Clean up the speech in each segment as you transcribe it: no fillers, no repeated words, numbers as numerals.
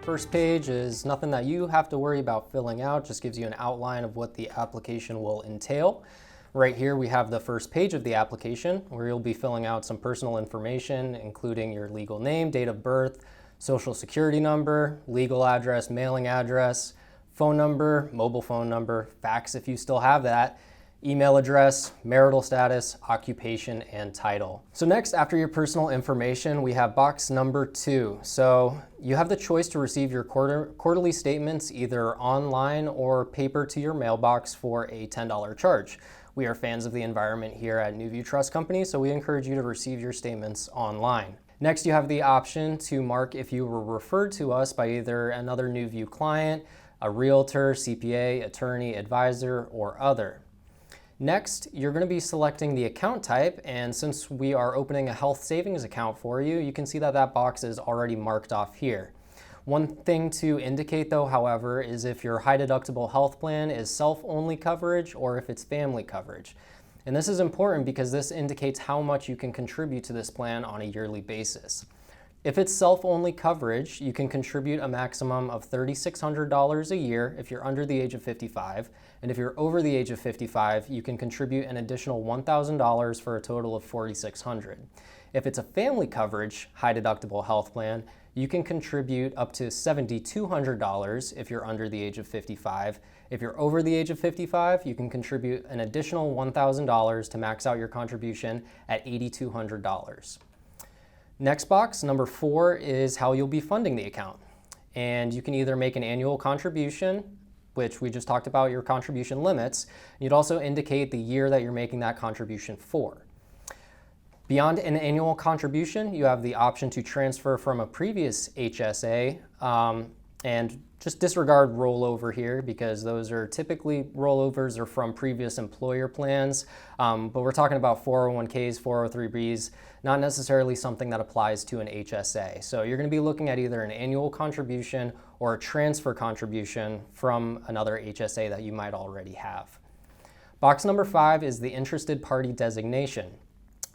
first page is nothing that you have to worry about filling out, just gives you an outline of what the application will entail. Right here we have the first page of the application where you'll be filling out some personal information, including your legal name, date of birth, social security number, legal address, mailing address, phone number, mobile phone number, fax if you still have that, email address, marital status, occupation, and title. So next, after your personal information, we have box number 2. So you have the choice to receive your quarterly statements either online or paper to your mailbox for a $10 charge. We are fans of the environment here at NuView Trust Company, so we encourage you to receive your statements online. Next, you have the option to mark if you were referred to us by either another NuView client, a realtor, CPA, attorney, advisor, or other. Next, you're going to be selecting the account type, and since we are opening a health savings account for you, you can see that that box is already marked off here. One thing to indicate though, however, is if your high deductible health plan is self-only coverage or if it's family coverage. And this is important because this indicates how much you can contribute to this plan on a yearly basis. If it's self-only coverage, you can contribute a maximum of $3,600 a year if you're under the age of 55, and if you're over the age of 55, you can contribute an additional $1,000 for a total of $4,600. If it's a family coverage, high deductible health plan, you can contribute up to $7,200 if you're under the age of 55. If you're over the age of 55, you can contribute an additional $1,000 to max out your contribution at $8,200. Next box, number 4, is how you'll be funding the account. And you can either make an annual contribution, which we just talked about your contribution limits. You'd also indicate the year that you're making that contribution for. Beyond an annual contribution, you have the option to transfer from a previous HSA, and just disregard rollover here because those are typically rollovers are from previous employer plans, but we're talking about 401ks, 403bs, not necessarily something that applies to an HSA. So you're going to be looking at either an annual contribution or a transfer contribution from another HSA that you might already have. Box number 5 is the interested party designation.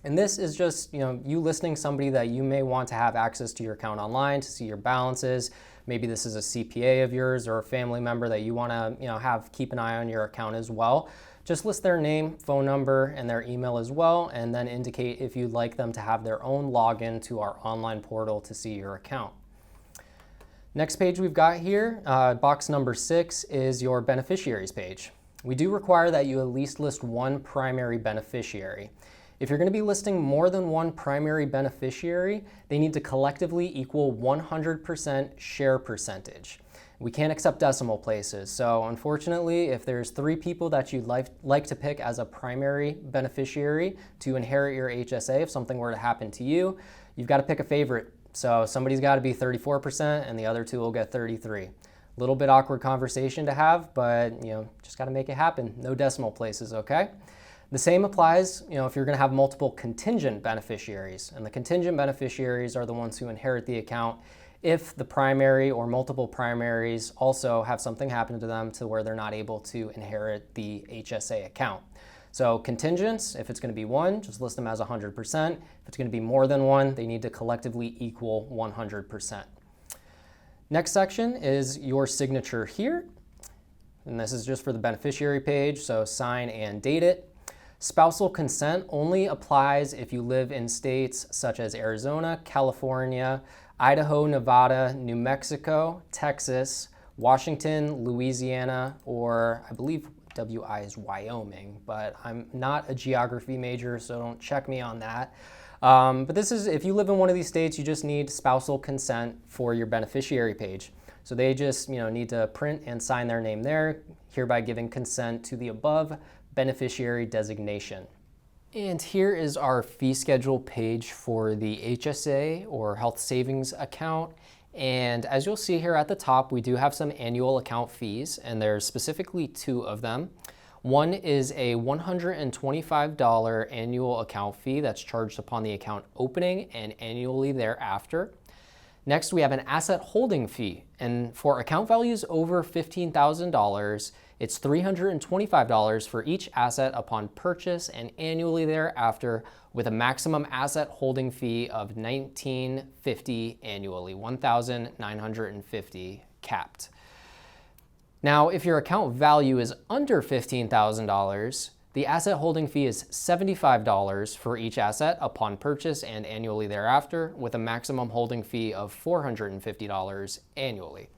And this is just, you listing somebody that you may want to have access to your account online to see your balances. Maybe this is a CPA of yours or a family member that you want to, keep an eye on your account as well. Just list their name, phone number, and their email as well, and then indicate if you'd like them to have their own login to our online portal to see your account. Next page we've got here, box number 6, is your beneficiaries page. We do require that you at least list one primary beneficiary. If you're going to be listing more than one primary beneficiary, they need to collectively equal 100% share percentage. We can't accept decimal places, so unfortunately, if there's 3 people that you'd like to pick as a primary beneficiary to inherit your HSA if something were to happen to you, you've got to pick a favorite. So somebody's got to be 34% and the other 2 will get 33%. A little bit awkward conversation to have, but just got to make it happen. No decimal places, okay? The same applies, if you're going to have multiple contingent beneficiaries, and the contingent beneficiaries are the ones who inherit the account if the primary or multiple primaries also have something happen to them to where they're not able to inherit the HSA account. So contingents, if it's going to be 1, just list them as 100%. If it's going to be more than 1, they need to collectively equal 100%. Next section is your signature here, and this is just for the beneficiary page, so sign and date it. Spousal consent only applies if you live in states such as Arizona, California, Idaho, Nevada, New Mexico, Texas, Washington, Louisiana, or I believe WI is Wyoming, but I'm not a geography major, so don't check me on that. But this is, if you live in one of these states, you just need spousal consent for your beneficiary page. So they just need to print and sign their name there, hereby giving consent to the above beneficiary designation. And here is our fee schedule page for the HSA or health savings account. And as you'll see here at the top, we do have some annual account fees, and there's specifically 2 of them. One is a $125 annual account fee that's charged upon the account opening and annually thereafter. Next, we have an asset holding fee, and for account values over $15,000, It's $325 for each asset upon purchase and annually thereafter, with a maximum asset holding fee of $1,950 annually, $1,950 capped. Now, if your account value is under $15,000, the asset holding fee is $75 for each asset upon purchase and annually thereafter, with a maximum holding fee of $450 annually.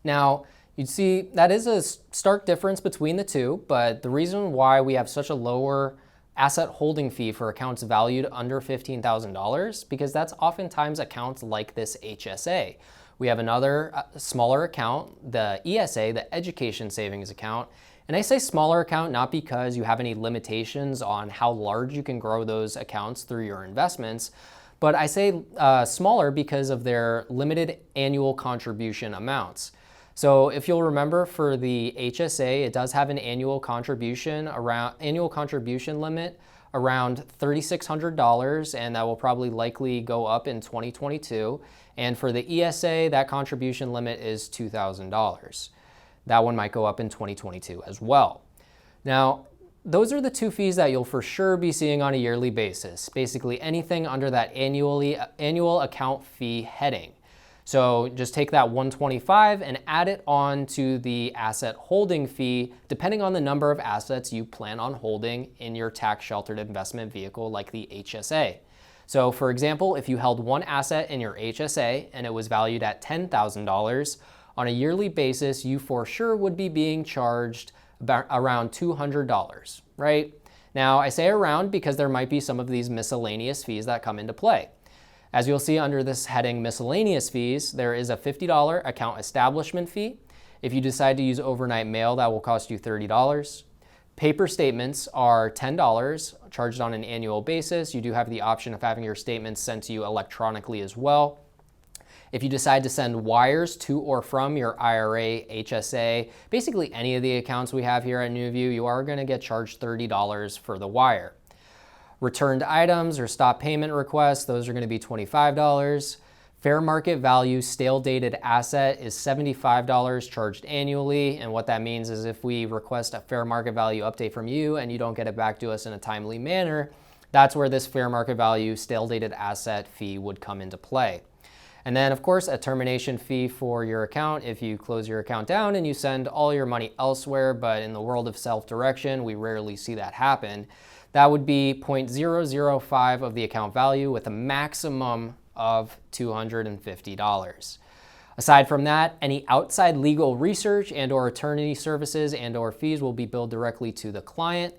Now, you'd see that is a stark difference between the two, but the reason why we have such a lower asset holding fee for accounts valued under $15,000, because that's oftentimes accounts like this HSA. We have another smaller account, the ESA, the Education Savings Account. And I say smaller account not because you have any limitations on how large you can grow those accounts through your investments, but I say smaller because of their limited annual contribution amounts. So if you'll remember, for the HSA, it does have an annual contribution limit around $3,600, and that will probably likely go up in 2022. And for the ESA, that contribution limit is $2,000. That one might go up in 2022 as well. Now, those are the two fees that you'll for sure be seeing on a yearly basis. Basically anything under that annual account fee heading. So just take that $125 and add it on to the asset holding fee, depending on the number of assets you plan on holding in your tax-sheltered investment vehicle like the HSA. So for example, if you held one asset in your HSA and it was valued at $10,000, on a yearly basis, you for sure would be being charged about around $200, right? Now, I say around because there might be some of these miscellaneous fees that come into play. As you'll see under this heading, miscellaneous fees, there is a $50 account establishment fee. If you decide to use overnight mail, that will cost you $30. Paper statements are $10, charged on an annual basis. You do have the option of having your statements sent to you electronically as well. If you decide to send wires to or from your IRA, HSA, basically any of the accounts we have here at NuView, you are going to get charged $30 for the wire. Returned items or stop payment requests, those are going to be $25. Fair market value stale dated asset is $75 charged annually. And what that means is if we request a fair market value update from you and you don't get it back to us in a timely manner, that's where this fair market value stale dated asset fee would come into play. And then, of course, a termination fee for your account if you close your account down and you send all your money elsewhere, but in the world of self-direction, we rarely see that happen. That would be 0.005 of the account value with a maximum of $250. Aside from that, any outside legal research and or attorney services and or fees will be billed directly to the client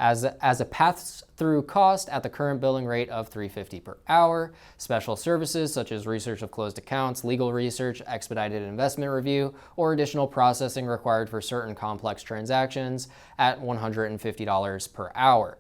as a pass-through cost at the current billing rate of $350 per hour. Special services such as research of closed accounts, legal research, expedited investment review, or additional processing required for certain complex transactions at $150 per hour.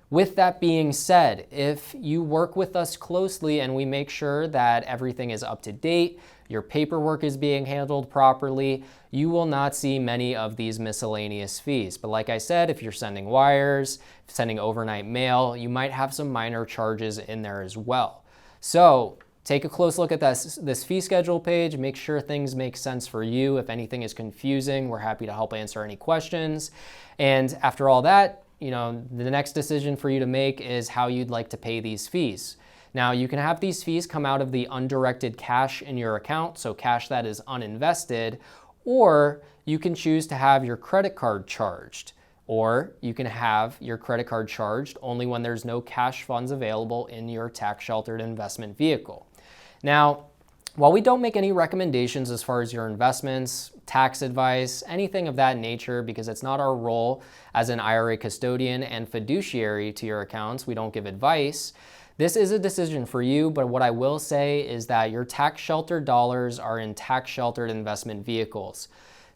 With that being said, if you work with us closely and we make sure that everything is up to date, your paperwork is being handled properly, you will not see many of these miscellaneous fees. But like I said, if you're sending wires, sending overnight mail, you might have some minor charges in there as well. So take a close look at this fee schedule page, make sure things make sense for you. If anything is confusing, we're happy to help answer any questions. And after all that, the next decision for you to make is how you'd like to pay these fees. Now, you can have these fees come out of the undirected cash in your account, so cash that is uninvested, or you can choose to have your credit card charged, or you can have your credit card charged only when there's no cash funds available in your tax-sheltered investment vehicle. Now, while we don't make any recommendations as far as your investments, tax advice, anything of that nature, because it's not our role as an IRA custodian and fiduciary to your accounts, we don't give advice. This is a decision for you, but what I will say is that your tax-sheltered dollars are in tax-sheltered investment vehicles.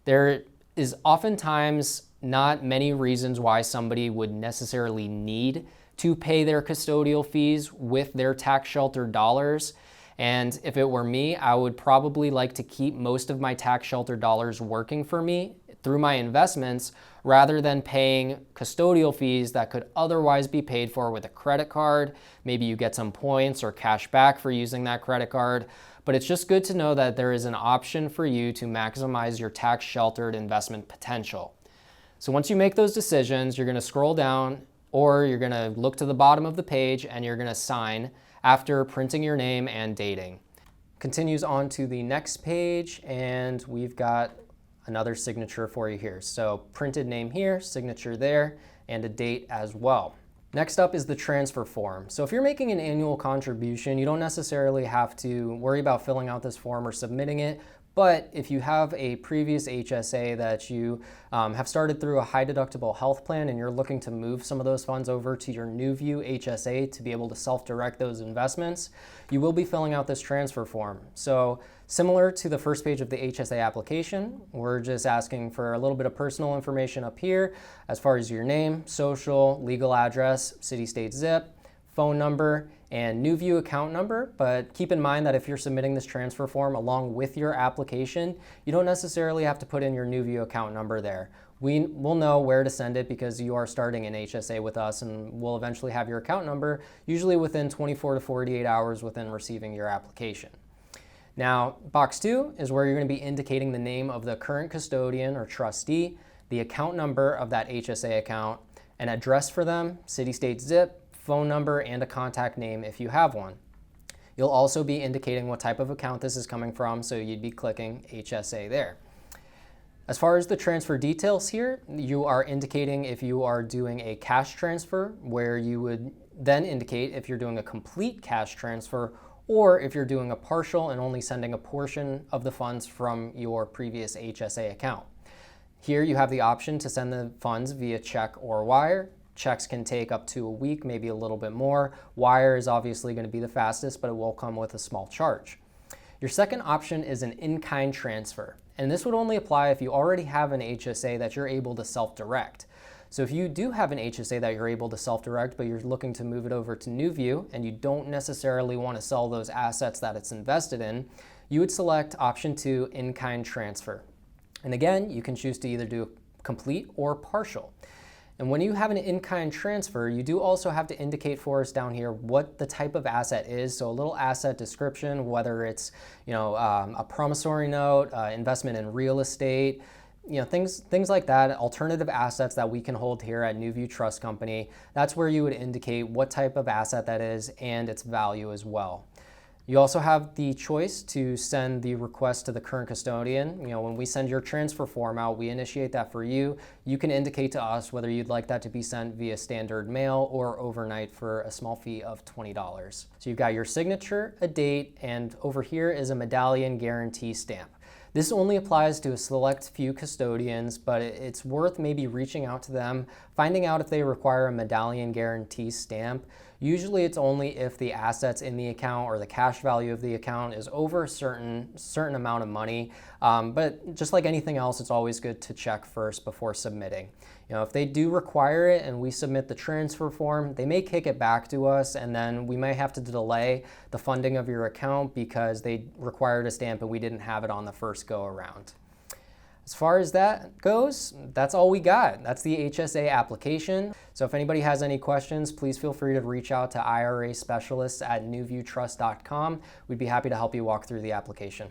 There is oftentimes not many reasons why somebody would necessarily need to pay their custodial fees with their tax-sheltered dollars. And if it were me, I would probably like to keep most of my tax-sheltered dollars working for me through my investments rather than paying custodial fees that could otherwise be paid for with a credit card. Maybe you get some points or cash back for using that credit card. but it's just good to know that there is an option for you to maximize your tax-sheltered investment potential. So once you make those decisions, you're going to scroll down, or you're going to look to the bottom of the page and you're going to sign after printing your name and dating. Continues on to the next page, and we've got another signature for you here. So printed name here, signature there, and a date as well. Next up is the transfer form. So if you're making an annual contribution, you don't necessarily have to worry about filling out this form or submitting it. But if you have a previous HSA that you have started through a high deductible health plan and you're looking to move some of those funds over to your NuView HSA to be able to self-direct those investments, you will be filling out this transfer form. So similar to the first page of the HSA application, we're just asking for a little bit of personal information up here as far as your name, social, legal address, city, state, zip, phone number, and NuView account number. But keep in mind that if you're submitting this transfer form along with your application, you don't necessarily have to put in your NuView account number there. We'll know where to send it because you are starting an HSA with us, and we'll eventually have your account number, usually within 24 to 48 hours within receiving your application. Now, box 2 is where you're going to be indicating the name of the current custodian or trustee, the account number of that HSA account, an address for them, city, state, zip, phone number, and a contact name if you have one. You'll also be indicating what type of account this is coming from, so you'd be clicking HSA there. As far as the transfer details here, you are indicating if you are doing a cash transfer, where you would then indicate if you're doing a complete cash transfer or if you're doing a partial and only sending a portion of the funds from your previous HSA account. Here you have the option to send the funds via check or wire. Checks can take up to a week, maybe a little bit more. Wire is obviously going to be the fastest, but it will come with a small charge. Your second option is an in-kind transfer, and this would only apply if you already have an HSA that you're able to self-direct. So if you do have an HSA that you're able to self-direct, but you're looking to move it over to NuView and you don't necessarily want to sell those assets that it's invested in, you would select option 2, in-kind transfer. And again, you can choose to either do complete or partial. And when you have an in-kind transfer, you do also have to indicate for us down here what the type of asset is. So a little asset description, whether it's a promissory note, investment in real estate, things like that, alternative assets that we can hold here at NuView Trust Company. That's where you would indicate what type of asset that is and its value as well. You also have the choice to send the request to the current custodian. When we send your transfer form out, we initiate that for you. You can indicate to us whether you'd like that to be sent via standard mail or overnight for a small fee of $20. So you've got your signature, a date, and over here is a Medallion Guarantee stamp. This only applies to a select few custodians, but it's worth maybe reaching out to them, finding out if they require a Medallion Guarantee stamp. Usually it's only if the assets in the account or the cash value of the account is over a certain amount of money. But just like anything else, it's always good to check first before submitting. If they do require it and we submit the transfer form, they may kick it back to us, and then we may have to delay the funding of your account because they required a stamp and we didn't have it on the first go around. As far as that goes, that's all we got. That's the HSA application. So if anybody has any questions, please feel free to reach out to IRA specialists at NuViewTrust.com. We'd be happy to help you walk through the application.